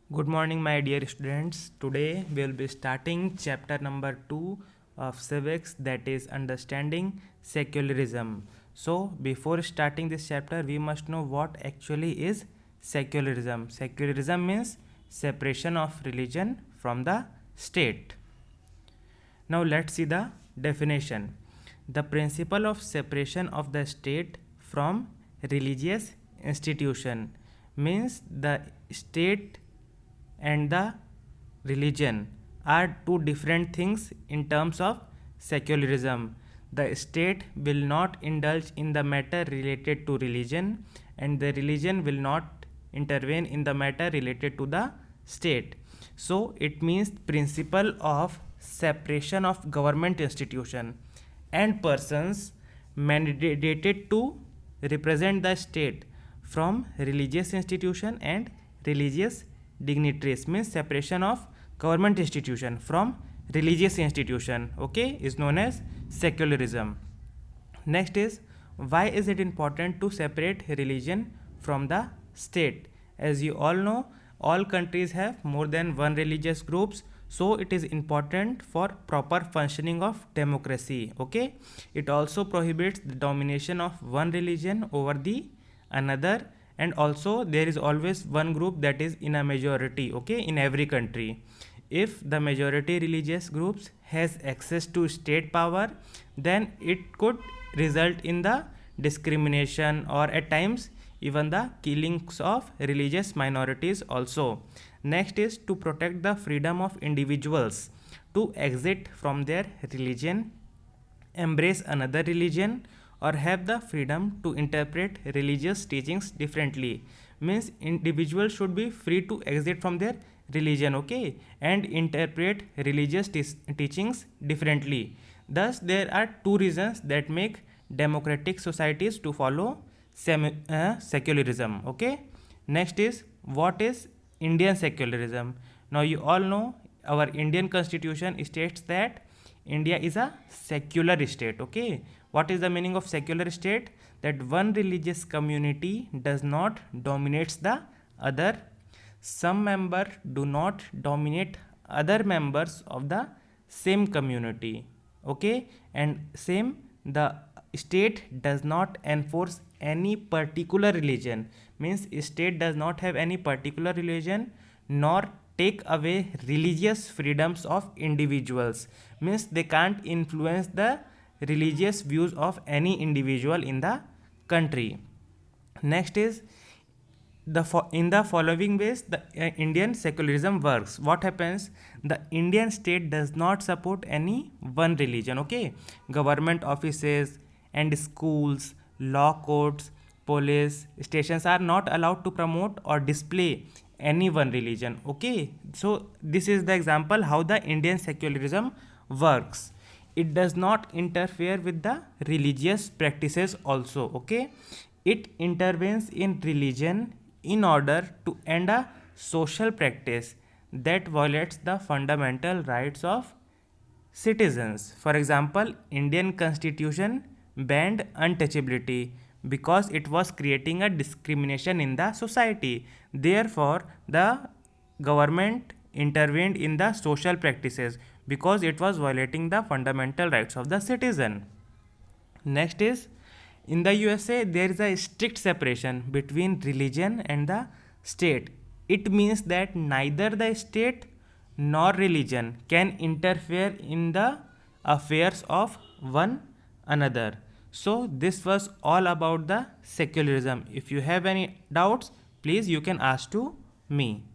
Good morning, my dear students. Today we will be starting chapter number 2 of civics, that is understanding secularism. So, before starting this chapter, we must know what actually is secularism. Secularism means separation of religion from the state. Now, let's see the definition. The principle of separation of the state from religious institution means the state and the religion are two different things in terms of secularism. The state will not indulge in the matter related to religion, and the religion will not intervene in the matter related to the state. So it means principle of separation of government institution and persons mandated to represent the state from religious institution and religious dignitaries, means separation of government institution from religious institution, okay, is known as secularism. Next is, why is it important to separate religion from the state? As you all know, all countries have more than one religious groups, so it is important for proper functioning of democracy, okay. It also prohibits the domination of one religion over the another, and also there is always one group that is in a majority, okay, in every country. If the majority religious groups has access to state power, then it could result in the discrimination or at times even the killings of religious minorities also. Next is to protect the freedom of individuals to exit from their religion, embrace another religion, or have the freedom to interpret religious teachings differently. Means individuals should be free to exit from their religion, okay, and interpret religious teachings differently. Thus there are two reasons that make democratic societies to follow secularism, okay. Next is, what is Indian secularism? Now you all know our Indian constitution states that India is a secular state, okay. What is the meaning of secular state? That one religious community does not dominates the other. Some member do not dominate other members of the same community, okay, and same, the state does not enforce any particular religion, means state does not have any particular religion nor take away religious freedoms of individuals, means they can't influence the religious views of any individual in the country. Next is, in the following ways the Indian secularism works. What happens? The Indian state does not support any one religion, okay. Government offices and schools, law courts, police stations are not allowed to promote or display any one religion, okay. So this is the example how the Indian secularism works. It does not interfere with the religious practices also, okay. It intervenes in religion in order to end a social practice that violates the fundamental rights of citizens. For example, Indian constitution banned untouchability because it was creating a discrimination in the society. Therefore, the government intervened in the social practices because it was violating the fundamental rights of the citizen. Next is, in the USA there is a strict separation between religion and the state. It means that neither the state nor religion can interfere in the affairs of one another. So this was all about the secularism. If you have any doubts, please you can ask to me.